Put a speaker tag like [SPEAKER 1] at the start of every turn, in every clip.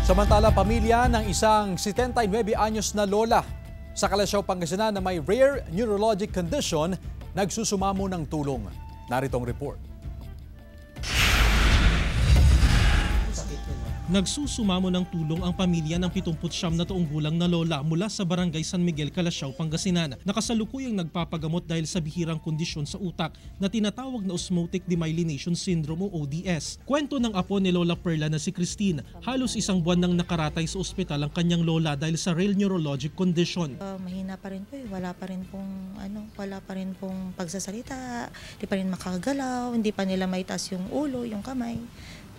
[SPEAKER 1] Samantala, pamilya ng isang 79 anyos na lola sa Calasiao, Pangasinan na may rare neurologic condition nagsusumamo ng tulong. Narito ang report.
[SPEAKER 2] Nagsusumamo ng tulong ang pamilya ng 79 na taong gulang na lola mula sa Barangay San Miguel, Calasiao, Pangasinan. Nakasalukuyang nagpapagamot dahil sa bihirang kondisyon sa utak na tinatawag na Osmotic Demyelination Syndrome o ODS. Kwento ng apo ni Lola Perla na si Christine, halos isang buwan nang nakaratay sa ospital ang kanyang lola dahil sa rare neurologic condition.
[SPEAKER 3] Mahina pa rin po eh. Wala pa rin pong pagsasalita, hindi pa rin makagalaw, hindi pa nila maitaas yung ulo, yung kamay.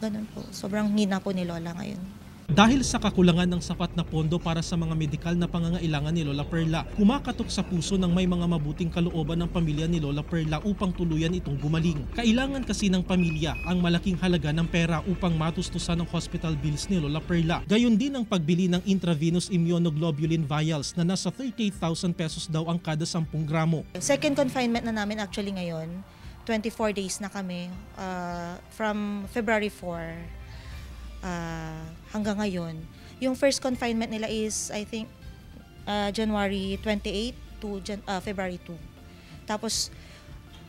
[SPEAKER 3] Ganun po. Sobrang hina po ni Lola ngayon.
[SPEAKER 2] Dahil sa kakulangan ng sapat na pondo para sa mga medikal na pangangailangan ni Lola Perla, kumakatok sa puso ng may mga mabuting kalooban ng pamilya ni Lola Perla upang tuluyan itong gumaling. Kailangan kasi ng pamilya ang malaking halaga ng pera upang matustusan ang hospital bills ni Lola Perla. Gayon din ang pagbili ng intravenous immunoglobulin vials na nasa 38,000 pesos daw ang kada 10 gramo.
[SPEAKER 3] Second confinement na namin actually ngayon. 24 days na kami from February 4 hanggang ngayon. Yung first confinement nila is I think January 28 to February 2. Tapos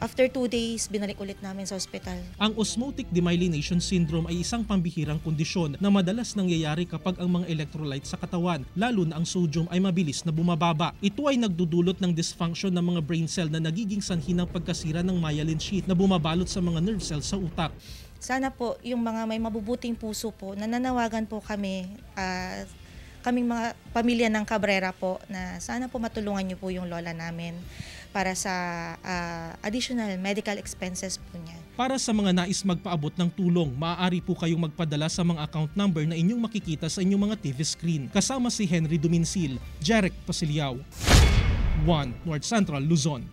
[SPEAKER 3] after 2 days, binalik ulit namin sa ospital.
[SPEAKER 2] Ang Osmotic Demyelination Syndrome ay isang pambihirang kondisyon na madalas nangyayari kapag ang mga electrolytes sa katawan, lalo na ang sodium, ay mabilis na bumababa. Ito ay nagdudulot ng dysfunction ng mga brain cell na nagiging sanhi ng pagkasira ng myelin sheath na bumabalot sa mga nerve cells sa utak.
[SPEAKER 3] Sana po yung mga may mabubuting puso po, nananawagan po kami, kaming mga pamilya ng Cabrera po, na sana po matulungan niyo po yung lola namin para sa additional medical expenses po niya.
[SPEAKER 2] Para sa mga nais magpaabot ng tulong, maaari po kayong magpadala sa mga account number na inyong makikita sa inyong mga TV screen. Kasama si Henry Duminsil, Jeric Pasiliao, 1 North Central, Luzon.